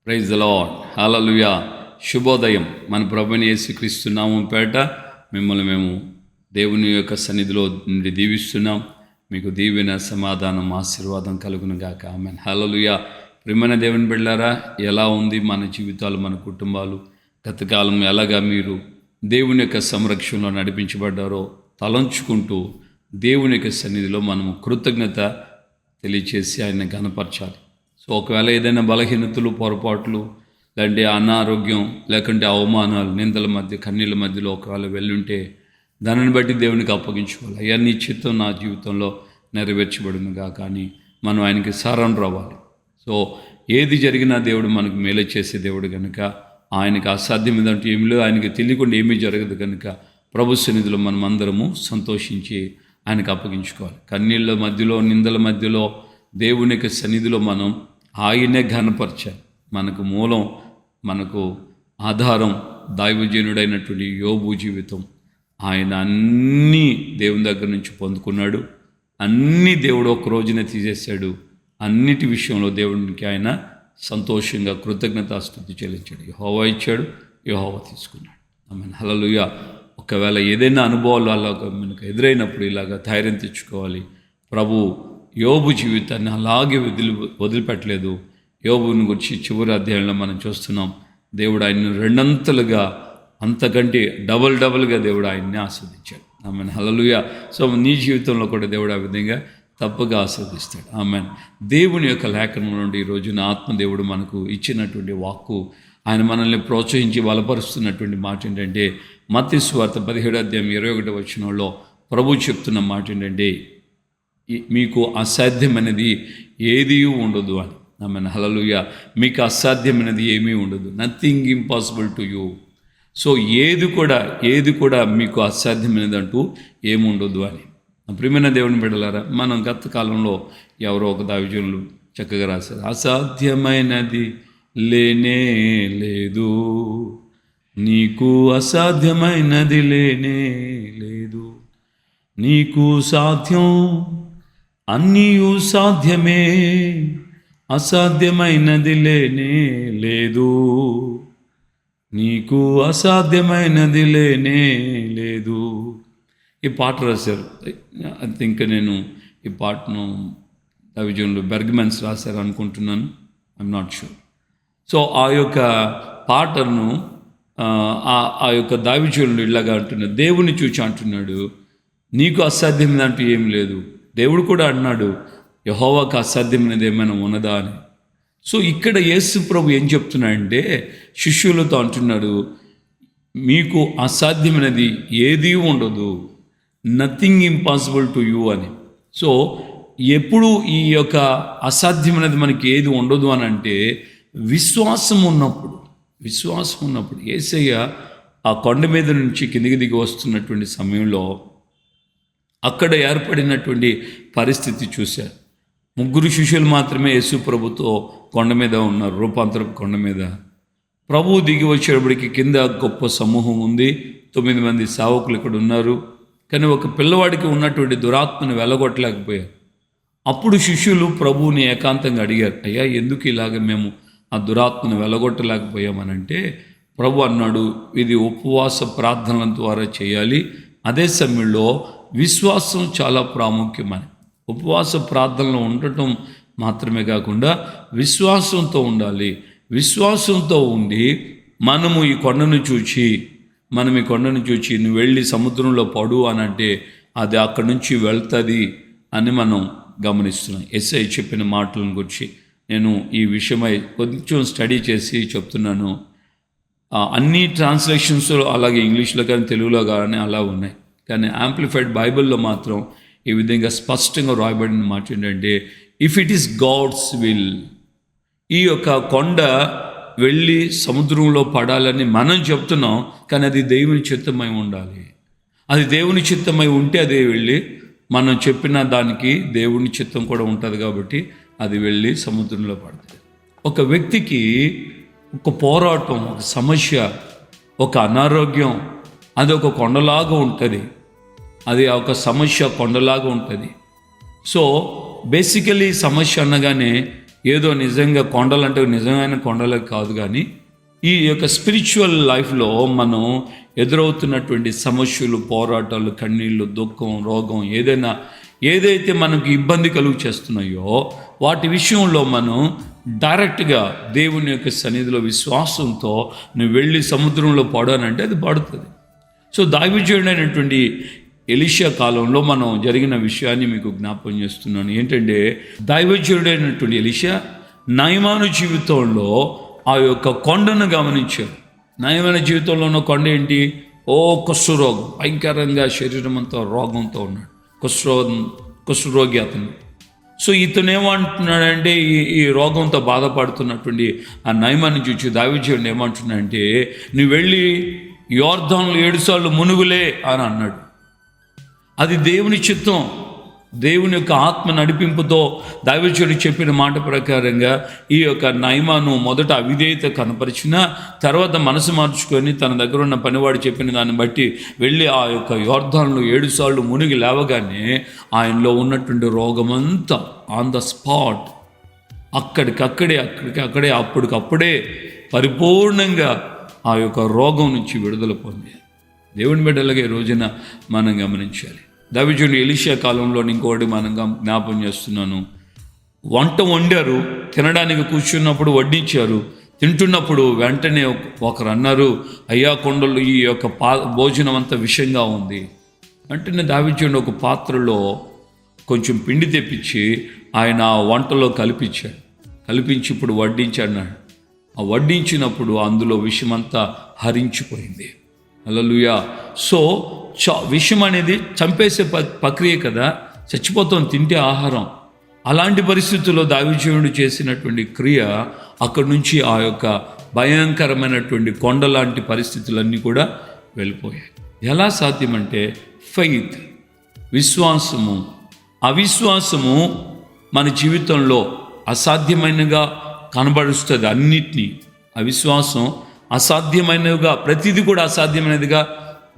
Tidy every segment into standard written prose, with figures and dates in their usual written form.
Praise the lord. హల్లెలూయా. శుభోదయం. మన ప్రభువైన యేసుక్రీస్తు నామం పేరట మిమ్మల్ని మేము దేవుని యొక్క సన్నిధిలో నుండి దీవిస్తున్నాం. మీకు దీవెన, సమాధానం, ఆశీర్వాదం కలుగును గాక. ఆమేన్. హల్లెలూయా. ప్రియమైన దేవుని బిడ్డలారా, ఎలా ఉంది మన జీవితాలు, మన కుటుంబాలు? గతకాలం ఎలాగా మీరు దేవుని యొక్క సంరక్షణలో నడిపించబడ్డారో తలంచుకుంటూ దేవుని యొక్క సన్నిధిలో మనము కృతజ్ఞత తెలియచేసి ఆయన ఘనపరచాలి. సో ఒకవేళ ఏదైనా బలహీనతలు, పొరపాట్లు, లేదంటే అనారోగ్యం, లేకుంటే అవమానాలు, నిందల మధ్య, కన్నీళ్ళ మధ్యలో ఒకవేళ వెళ్ళుంటే దానిని బట్టి దేవునికి అప్పగించుకోవాలి. అయ్యా, నీ చిత్తం నా జీవితంలో నెరవేర్చబడునుగా. కానీ మనం ఆయనకి సారం రావాలి. సో ఏది జరిగినా దేవుడు మనకు మేలు చేసే దేవుడు కనుక ఆయనకు అసాధ్యం ఏదంటూ ఏమి లేదు. ఆయనకి తెలియకుండా ఏమీ జరగదు కనుక ప్రభు సన్నిధిలో మనం అందరము సంతోషించి ఆయనకు అప్పగించుకోవాలి. కన్నీళ్ళ మధ్యలో, నిందల మధ్యలో దేవుని యొక్క సన్నిధిలో మనం ఆయనే ఘనపరచాలి. మనకు మూలం, మనకు ఆధారం దైవజనుడైనటువంటి యోబు జీవితం. ఆయన అన్నీ దేవుని దగ్గర నుంచి పొందుకున్నాడు. అన్నీ దేవుడు ఒక రోజునే తీసేశాడు. అన్నిటి విషయంలో దేవునికి ఆయన సంతోషంగా కృతజ్ఞతాస్తుతి చెల్లించాడు. యెహోవా ఇచ్చాడు, యెహోవా తీసుకున్నాడు. ఆమేన్. హల్లెలూయా. ఒకవేళ ఏదైనా అనుభవాలు అలాగా మనకు ఎదురైనప్పుడు ఇలాగా ధైర్యం తెచ్చుకోవాలి. ప్రభు యోబు జీవితాన్ని అలాగే వదిలిపెట్టలేదు. యోబుని గురించి చివరి అధ్యాయంలో మనం చూస్తున్నాం. దేవుడు ఆయన్ని రెండంతలుగా, అంతకంటే డబల్గా దేవుడు ఆయన్ని ఆస్వాదించాడు. ఆమేన్. హల్లెలూయా. సో నీ జీవితంలో కూడా దేవుడు ఆ విధంగా తప్పగా ఆస్వాదిస్తాడు. ఆమేన్. దేవుని యొక్క లేఖనం నుండి ఈరోజున ఆత్మదేవుడు మనకు ఇచ్చినటువంటి వాక్కు, ఆయన మనల్ని ప్రోత్సహించి బలపరుస్తున్నటువంటి మాట ఏంటంటే, మత్తయి సువార్త 17:21 ప్రభు చెప్తున్న మాట ఏంటంటే, మీకు అసాధ్యమైనది ఏదీ ఉండదు అని. ఆమేన్. హల్లెలూయా. మీకు అసాధ్యమైనది ఏమీ ఉండదు. Nothing impossible to you. So ఏది కూడా మీకు అసాధ్యమైనది అంటూ ఏముండదు అని. ప్రియమైన దేవుని బిడ్డలారా, మనం గత కాలంలో ఎవరో ఒక దైవజనులు చక్కగా రాశారు, అసాధ్యమైనది లేనే లేదు, నీకు అసాధ్యమైనది లేనే లేదు, నీకు సాధ్యం అన్నీయు సాధ్యమే, అసాధ్యమైనది లేనే లేదు, నీకు అసాధ్యమైనది లేనే లేదు. ఈ పాట రాశారు. ఐ థింక్ నేను ఈ పాటను దైవజనులు బెర్గ్మన్స్ రాశారు అనుకుంటున్నాను. I'm not sure. సో ఆ యొక్క పాటను ఆ యొక్క దైవజనులు ఇలాగా అంటున్నాడు, దేవుని చూచి అంటున్నాడు, నీకు అసాధ్యమైనది అంటూ ఏం లేదు. దేవుడు కూడా అన్నాడు, యెహోవాకు అసాధ్యమైనది ఏమైనా ఉన్నదా అని. సో ఇక్కడ యేసు ప్రభు ఏం చెప్తున్నాడంటే, శిష్యులతో అంటున్నాడు, మీకు అసాధ్యమైనది ఏదీ ఉండదు, నథింగ్ ఇంపాసిబుల్ టు యూ అని. సో ఎప్పుడు ఈ యొక్క అసాధ్యమైనది మనకి ఏది ఉండదు అని అంటే, విశ్వాసం ఉన్నప్పుడు యేసయ్య ఆ కొండ మీద నుంచి కిందికి దిగి వస్తున్నటువంటి సమయంలో అక్కడ ఏర్పడినటువంటి పరిస్థితి చూశారు. 3 శిష్యులు మాత్రమే యేసు ప్రభుతో కొండ మీద ఉన్నారు, రూపాంతరపు కొండ మీద. ప్రభువు దిగి వచ్చేటప్పటికి కింద గొప్ప సమూహం ఉంది, 9 మంది సేవకులు ఇక్కడ ఉన్నారు. కానీ ఒక పిల్లవాడికి ఉన్నటువంటి దురాత్మను వెళ్ళగొట్టలేకపోయారు. అప్పుడు శిష్యులు ప్రభువుని ఏకాంతంగా అడిగారు, అయ్యా, ఎందుకు ఇలాగ మేము ఆ దురాత్మను వెళ్ళగొట్టలేకపోయామనంటే, ప్రభు అన్నాడు, ఇది ఉపవాస ప్రార్థనల ద్వారా చేయాలి. అదే సమయంలో విశ్వాసం చాలా ప్రాముఖ్యమని. ఉపవాస ప్రార్థనలో ఉండటం మాత్రమే కాకుండా విశ్వాసంతో ఉండాలి. విశ్వాసంతో ఉండి మనము ఈ కొండను చూచి నువ్వు వెళ్ళి సముద్రంలో పడు అని అంటే అది అక్కడి నుంచి వెళ్తుంది అని మనం గమనిస్తున్నాం. ఎస్ఐ చెప్పిన మాటలను గురించి నేను ఈ విషయమై కొంచెం స్టడీ చేసి చెప్తున్నాను. అన్ని ట్రాన్స్లేషన్స్లో అలాగే ఇంగ్లీష్లో కానీ తెలుగులో కానీ అలా ఉన్నాయి. కానీ యాంప్లిఫైడ్ బైబిల్లో మాత్రం ఈ విధంగా స్పష్టంగా రాయబడిన మాట ఏంటంటే, if it is God's will, ఈ యొక్క కొండ వెళ్ళి సముద్రంలో పడాలని మనం చెప్తున్నాం, కానీ అది దేవుని చిత్తమై ఉండాలి. అది దేవుని చిత్తమై ఉంటే అదే వెళ్ళి, మనం చెప్పిన దానికి దేవుని చిత్తం కూడా ఉంటుంది కాబట్టి అది వెళ్ళి సముద్రంలో పడుతుంది. ఒక వ్యక్తికి ఒక పోరాటం, ఒక సమస్య, ఒక అనారోగ్యం, అది ఒక కొండలాగా ఉంటుంది. అది ఒక సమస్య కొండలాగా ఉంటుంది. సో బేసికలీ సమస్య అనగానే ఏదో నిజంగా కొండలంటే నిజమైన నిజమైన కాదు, కానీ ఈ యొక్క స్పిరిచువల్ లైఫ్లో మనం ఎదురవుతున్నటువంటి సమస్యలు, పోరాటాలు, కన్నీళ్ళు, దుఃఖం, రోగం, ఏదైతే మనకు ఇబ్బంది కలుగు చేస్తున్నాయో వాటి విషయంలో మనం డైరెక్ట్గా దేవుని యొక్క సన్నిధిలో విశ్వాసంతో నువ్వు వెళ్ళి సముద్రంలో పడానంటే అది పడుతుంది. సో దైవజనుడైనటువంటి ఎలీషా కాలంలో మనం జరిగిన విషయాన్ని మీకు జ్ఞాపకం చేస్తున్నాను. ఏంటంటే దైవజనుడైనటువంటి ఎలీషా నయమాను జీవితంలో ఆ యొక్క కొండను గమనించారు. నయమైన జీవితంలో ఉన్న కొండ ఏంటి? కుష్ఠరోగం, భయంకరంగా శరీరం అంతా రోగంతో ఉన్నాడు. కుష్ఠరోగి అతను. సో ఇతను ఏమంటున్నాడంటే ఈ రోగంతో బాధపడుతున్నటువంటి ఆ నయమాన్ని చూసి దావీదుడు ఏమంటున్నాడంటే, నువ్వు వెళ్ళి యోర్దానులో 7 సార్లు మునుగులే అని అన్నాడు. అది దేవుని చిత్తం, దేవుని యొక్క ఆత్మ నడిపింపుతో దావీదుడు చెప్పిన మాట ప్రకారంగా ఈ యొక్క నయమాను మొదట అవిధేయత కనపరిచిన తర్వాత మనసు మార్చుకొని తన దగ్గర ఉన్న పనివాడు చెప్పిన దాన్ని బట్టి వెళ్ళి ఆ యొక్క యోర్దానులో 7 సార్లు మునిగి లేవగానే ఆయనలో ఉన్నటువంటి రోగమంతా ఆన్ ద స్పాట్ అక్కడికక్కడే అప్పటికప్పుడే పరిపూర్ణంగా ఆ యొక్క రోగం నుంచి విడుదల పొంది. దేవుని బిడ్డలుగా ఈ రోజున మనం గమనించాలి. దావీదుడు ఎలీషా కాలంలో ఇంకోటి మనం జ్ఞాపం చేస్తున్నాను. వంట వండారు, తినడానికి కూర్చున్నప్పుడు వడ్డించారు. తింటున్నప్పుడు వెంటనే ఒకరు అన్నారు, అయ్యా కొండలు ఈ యొక్క భోజనం అంతా విషంగా ఉంది. వెంటనే దావీదుడు ఒక పాత్రలో కొంచెం పిండి తెప్పించి ఆయన వంటలో కలిపించి ఇప్పుడు వడ్డించాడు. ఆ వడ్డించినప్పుడు అందులో విషమంతా హరించిపోయింది. హల్లెలూయా. సో విషం అనేది చంపేసే ప్రక్రియ కదా, చచ్చిపోతాం తింటే ఆహారం. అలాంటి పరిస్థితుల్లో దావీదుడు చేసినటువంటి క్రియ అక్కడి నుంచి ఆ యొక్క భయంకరమైనటువంటి కొండ లాంటి పరిస్థితులన్నీ కూడా వెళ్ళిపోయాయి. ఎలా సాధ్యమంటే ఫెయిత్, విశ్వాసము. అవిశ్వాసము మన జీవితంలో అసాధ్యమైనగా కనబడుస్తుంది అన్నిటినీ. అవిశ్వాసం అసాధ్యమైనవిగా, ప్రతిదీ కూడా అసాధ్యమైనదిగా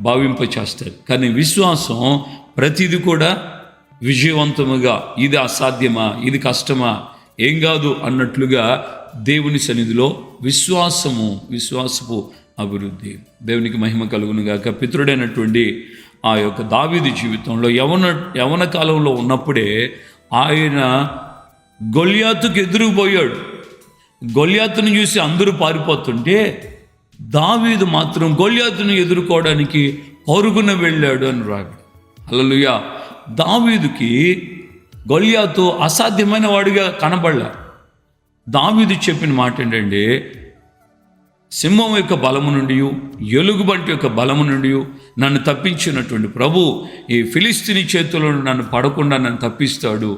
భావింపచేస్తుంది. కానీ విశ్వాసం ప్రతిదీ కూడా విజయవంతముగా, ఇది అసాధ్యమా, ఇది కష్టమా, ఏం కాదు అన్నట్లుగా దేవుని సన్నిధిలో విశ్వాసపు అభివృద్ధి. దేవునికి మహిమ కలుగును గాక. పితరుడైనటువంటి ఆ యొక్క దావీదు జీవితంలో యవన కాలంలో ఉన్నప్పుడే ఆయన గొల్యాతుకు ఎదురుపోయాడు. గొల్యాతును చూసి అందరూ పారిపోతుంటే దావీదు మాత్రం గొల్యాతును ఎదుర్కోవడానికి పరుగున వెళ్ళాడు అని రాడు. హల్లెలూయా. దావీదుకి గొల్యాతు అసాధ్యమైన వాడిగా కనబడలే. దావీదు చెప్పిన మాట ఏంటంటే, సింహం యొక్క బలము నుండి, ఎలుగుబంటి యొక్క బలము నుండి నన్ను తప్పించినటువంటి ప్రభు ఈ ఫిలిస్తీనీ చేతుల్లో నన్ను పడకుండా నన్ను తప్పిస్తాడు.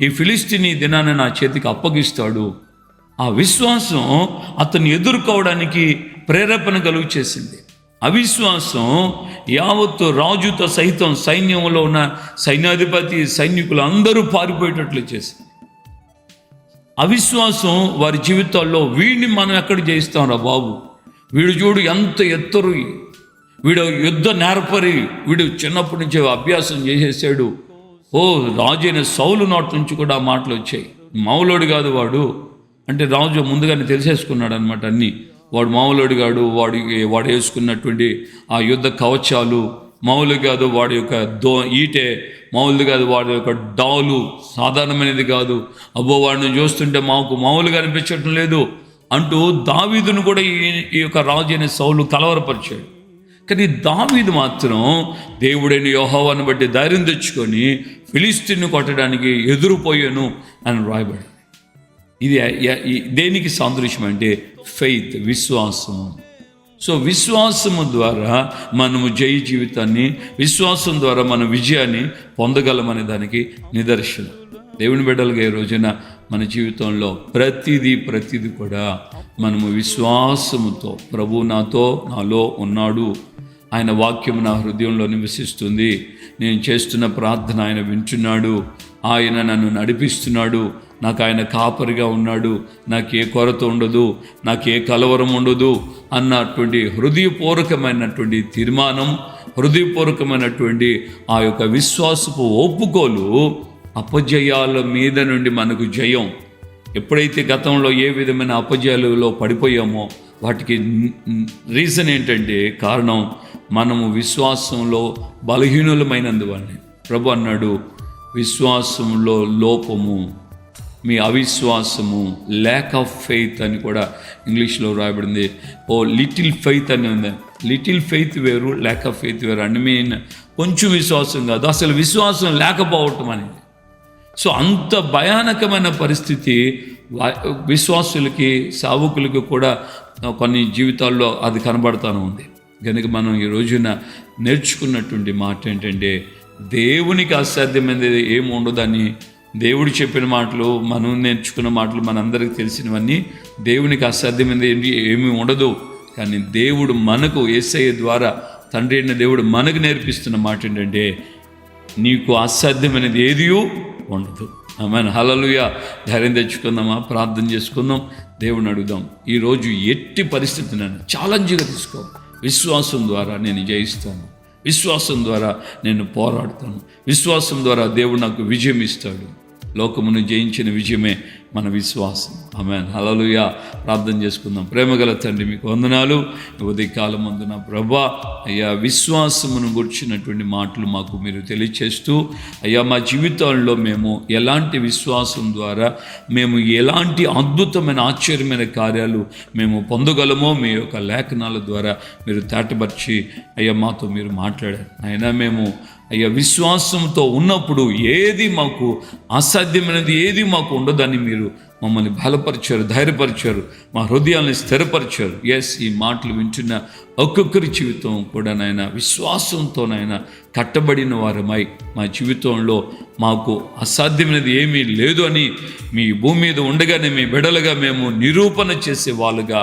ఈ ఫిలిస్తీనీ దినాన్ని నా చేతికి అప్పగిస్తాడు. ఆ విశ్వాసం అతన్ని ఎదుర్కోవడానికి ప్రేరేపణ కలుగు చేసింది. అవిశ్వాసం యావత్తు రాజుతో సైతం సైన్యంలో ఉన్న సైన్యాధిపతి, సైనికులు అందరూ పారిపోయేటట్లు చేసింది. అవిశ్వాసం వారి జీవితాల్లో వీడిని మనం ఎక్కడ జయిస్తాం రా బాబు, వీడు చూడు ఎంత ఎత్తరు, వీడు యుద్ధ నేర్పరి, వీడు చిన్నప్పటి నుంచి అభ్యాసం చేసేసాడు. రాజైన సౌలు నోటి నుంచి కూడా ఆ మాటలు వచ్చాయి. మామూలోడు కాదు వాడు అంటే రాజు ముందుగానే తెలిసేసుకున్నాడు అనమాట అన్నీ. వాడు మామూలుడు కాడు, వాడు వేసుకున్నటువంటి ఆ యుద్ధ కవచాలు మామూలు కాదు, వాడి యొక్క ఈటే మామూలు కాదు, వాడి యొక్క డాలు సాధారణమైనది కాదు. అబ్బో వాడిని చూస్తుంటే మాకు మామూలుగా అనిపించటం లేదు అంటూ దావీదును కూడా ఈ యొక్క రాజు అనే సౌలు కలవరపరిచాడు. కానీ దావీదు మాత్రం దేవుడైన యెహోవాను బట్టి ధైర్యం తెచ్చుకొని ఫిలిస్తీన్ను కొట్టడానికి ఎదురుపోయాను అని రాయబడి. ఇది దేనికి సాదృశ్యం అంటే ఫెయిత్, విశ్వాసము. సో విశ్వాసము ద్వారా మనము జయ జీవితాన్ని, విశ్వాసం ద్వారా మన విజయాన్ని పొందగలమనే దానికి నిదర్శనం. దేవుని బిడ్డలుగా ఈ రోజున మన జీవితంలో ప్రతిదీ కూడా మనము విశ్వాసముతో, ప్రభు నాలో ఉన్నాడు, ఆయన వాక్యం నా హృదయంలో నివసిస్తుంది, నేను చేస్తున్న ప్రార్థన ఆయన వింటున్నాడు, ఆయన నన్ను నడిపిస్తున్నాడు, నాకు ఆయన కాపరిగా ఉన్నాడు, నాకు ఏ కొరత ఉండదు, నాకు ఏ కలవరం ఉండదు అన్నటువంటి హృదయపూర్వకమైనటువంటి తీర్మానం, హృదయపూర్వకమైనటువంటి ఆ యొక్క విశ్వాసపు ఒప్పుకోలు అపజయాల మీద నుండి మనకు జయం, ఎప్పుడైతే గతంలో ఏ విధమైన అపజయాలలో పడిపోయామో వాటికి రీజన్ ఏంటంటే కారణం మనము విశ్వాసంలో బలహీనులమైనందువల్లే. ప్రభు అన్నాడు, విశ్వాసంలో లోపము, మీ అవిశ్వాసము, ల్యాక్ ఆఫ్ ఫెయిత్ అని కూడా ఇంగ్లీష్లో రాయబడింది. లిటిల్ ఫెయిత్ అని ఉంది. లిటిల్ ఫెయిత్ వేరు, ల్యాక్ ఆఫ్ ఫెయిత్ వేరు. అండ్ మీన్ కొంచెం విశ్వాసం కాదు, అసలు విశ్వాసం లేకపోవటం అనేది. సో అంత భయానకమైన పరిస్థితి విశ్వాసులకి, సావుకులకి కూడా కొన్ని జీవితాల్లో అది కనబడుతూనే ఉంది. కనుక మనం ఈ రోజున నేర్చుకున్నటువంటి మాట ఏంటంటే, దేవునికి అసాధ్యమైనది ఏమి ఉండదని దేవుడు చెప్పిన మాటలు, మనం నేర్చుకున్న మాటలు, మనందరికీ తెలిసినవన్నీ దేవునికి అసాధ్యమైనది ఏమీ ఉండదు. కానీ దేవుడు మనకు యేసయ్య ద్వారా తండ్రి అయిన దేవుడు మనకు నేర్పిస్తున్న మాట ఏంటంటే, నీకు అసాధ్యమైనది ఏది ఉండదు. ఆమేన్, హల్లెలూయా. ధైర్యం తెచ్చుకుందామా, ప్రార్థన చేసుకుందాం, దేవుని అడుగుదాం. ఈరోజు ఎట్టి పరిస్థితినైనా ఛాలెంజ్గా తీసుకో. విశ్వాసం ద్వారా నేను జయిస్తాను, విశ్వాసం ద్వారా నేను పోరాడతాను, విశ్వాసం ద్వారా దేవుడు నాకు విజయం ఇస్తాడు. లోకమును జయించిన విజయమే మన విశ్వాసం. ఆమేన్, హల్లెలూయా. ప్రార్థన చేసుకుందాం. ప్రేమగల తండ్రి, మీకు వందనాలు. ఉదయకాలం అందున ప్రభా, అయ్యా విశ్వాసమును గుర్చినటువంటి మాటలు మాకు మీరు తెలియచేస్తూ, అయ్యా మా జీవితాల్లో మేము ఎలాంటి విశ్వాసం ద్వారా మేము ఎలాంటి అద్భుతమైన ఆశ్చర్యమైన కార్యాలు మేము పొందగలమో మీ యొక్క లేఖనాల ద్వారా మీరు తేటపరిచి అయ్యా మాతో మీరు మాట్లాడారు. అయినా మేము అయ్యా విశ్వాసంతో ఉన్నప్పుడు ఏది మాకు అసాధ్యమైనది ఏది మాకు ఉండదని మీరు మమ్మల్ని బలపరిచారు, ధైర్యపరిచారు, మా హృదయాన్ని స్థిరపరిచారు. ఈ మాటలు వింటున్న ఒక్కొక్కరి జీవితం కూడా నాయన విశ్వాసంతోనైనా కట్టబడిన వారమై మా జీవితంలో మాకు అసాధ్యమైనది ఏమీ లేదు అని మీ భూమి మీద ఉండగానే మీ బిడ్డలుగా మేము నిరూపణ చేసే వాళ్ళుగా,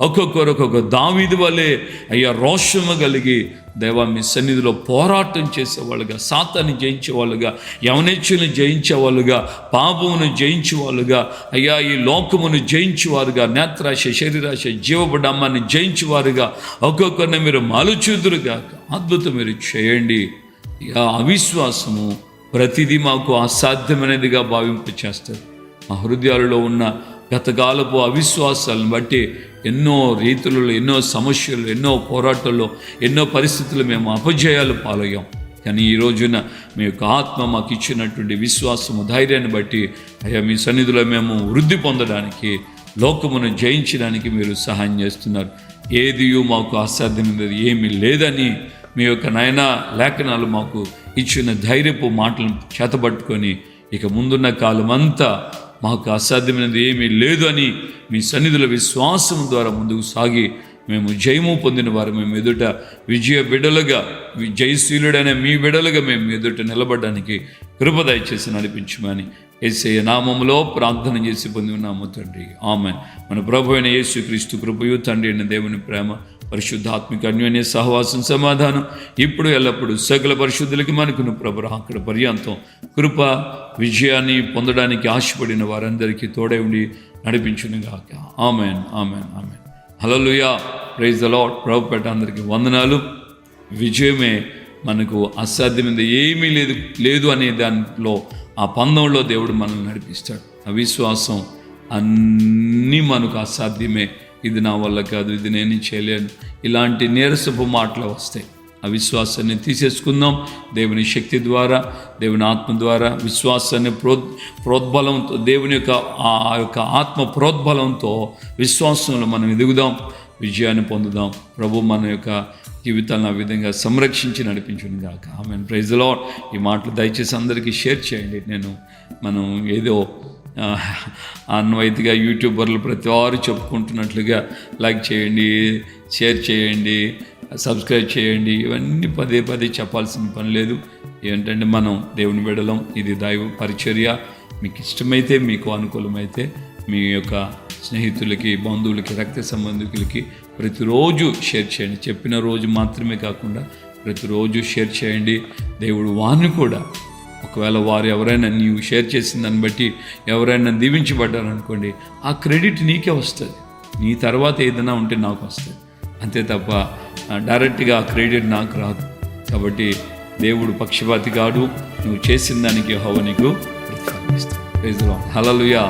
ఒక్కొక్క దావీదు వలె అయ్యా రోషము కలిగి దేవా మీ సన్నిధిలో పోరాటం చేసేవాళ్ళుగా, సాతాన్ని జయించేవాళ్ళుగా, యవనేచ్ఛను జయించేవాళ్ళుగా, పాపమును జయించేవాళ్ళుగా, అయ్యా ఈ లోకమును జయించేవారుగా, నేత్రాశ, శరీరాశ, జీవబడమ్మాన్ని జయించేవారుగా ఒక్కొక్కరిని మీరు మలుచుదురుగా అద్భుతం మీరు చేయండి. అవిశ్వాసము ప్రతిదీ మాకు అసాధ్యమైనదిగా భావింపు చేస్తారు. మా హృదయాలలో ఉన్న గతకాలపు అవిశ్వాసాలను బట్టి ఎన్నో రీతులలో, ఎన్నో సమస్యలు, ఎన్నో పోరాటాల్లో, ఎన్నో పరిస్థితులు మేము అపజయాలు పాలయ్యాం. కానీ ఈ రోజున మీ యొక్క ఆత్మ మాకు ఇచ్చినటువంటి విశ్వాసము, ధైర్యాన్ని బట్టి అయ్యా మీ సన్నిధిలో మేము వృద్ధి పొందడానికి, లోకమును జయించడానికి మీరు సహాయం చేస్తున్నారు. ఏది మాకు అసాధ్యమైనది ఏమీ లేదని మీ యొక్క నాయన లేఖనాలు మాకు ఇచ్చిన ధైర్యపు మాటలను చేతబట్టుకొని ఇక ముందున్న కాలం అంతా మాకు అసాధ్యమైనది ఏమీ లేదు అని మీ సన్నిధిలో విశ్వాసం ద్వారా ముందుకు సాగి మేము జయము పొందిన వారు మేము ఎదుట విజయ బిడ్డలుగా, జయశీలుడైన మీ బిడ్డలుగా మేము ఎదుట నిలబడడానికి కృప దయచేసి నడిపించమని యేసయ్య నామములో ప్రార్థన చేసి పొంది ఉన్నాము తండ్రి. ఆమేన్. మన ప్రభు అయిన యేసుక్రీస్తు కృపయు, తండ్రి అయిన దేవుని ప్రేమ, పరిశుద్ధాత్మిక అన్యోన్య సహవాసం, సమాధానం ఇప్పుడు ఎల్లప్పుడూ సకల పరిశుద్ధులకి మనకును ప్రభు అక్కడ పర్యంతం కృప, విజయాన్ని పొందడానికి ఆశపడిన వారందరికీ తోడై ఉండి నడిపించునుగాక. ఆమేన్, ఆమేన్, ఆమేన్. హల్లెలూయా. Praise the Lord. ప్రభుపేట అందరికీ వందనాలు. విజయమే మనకు అసాధ్యమైనది ఏమీ లేదు అనే దాంట్లో, ఆ పందంలో దేవుడు మనల్ని నడిపిస్తాడు. అవిశ్వాసం అన్నీ మనకు అసాధ్యమే, ఇది నా వల్ల కాదు, ఇది నేను చేయలేను, ఇలాంటి నీరసపు మాటలు వస్తాయి. అవిశ్వాసాన్ని తీసేసుకుందాం. దేవుని శక్తి ద్వారా, దేవుని ఆత్మ ద్వారా, విశ్వాసాన్ని ప్రోద్బలంతో, దేవుని యొక్క ఆత్మ ప్రోద్బలంతో విశ్వాసంలో మనం ఎదుగుదాం, విజయాన్ని పొందుదాం. ప్రభు మన యొక్క జీవితాలను ఆ విధంగా సంరక్షించి నడిపించును గాక. ఆమేన్. Praise the Lord. ఈ మాటలు దయచేసి అందరికీ షేర్ చేయండి. మనం ఏదో అన్వైతిగా యూట్యూబర్లు ప్రతి వారు చెప్పుకుంటున్నట్లుగా లైక్ చేయండి, షేర్ చేయండి, సబ్స్క్రైబ్ చేయండి, ఇవన్నీ పదే పదే చెప్పాల్సిన పని లేదు. ఏంటంటే మనం దేవుని బిడ్డలం, ఇది దైవ పరిచర్య. మీకు ఇష్టమైతే, మీకు అనుకూలమైతే మీ యొక్క స్నేహితులకి, బంధువులకి, రక్త సంబంధికులకి ప్రతిరోజు షేర్ చేయండి. చెప్పిన రోజు మాత్రమే కాకుండా ప్రతిరోజు షేర్ చేయండి. దేవుడు వారిని కూడా, ఒకవేళ వారు ఎవరైనా నీవు షేర్ చేసిన దాన్ని బట్టి ఎవరైనా దీవించబడ్డారనుకోండి, ఆ క్రెడిట్ నీకే వస్తుంది. నీ తర్వాత ఏదైనా ఉంటే నాకు వస్తుంది, అంతే తప్ప డైరెక్ట్గా ఆ క్రెడిట్ నాకు రాదు. కాబట్టి దేవుడు పక్షపాతి కాడు. నువ్వు చేసిన దానికి యెహోవా నీకు ప్రతిఫలం ఇస్తాడు. Praise the lord. హల్లెలూయా.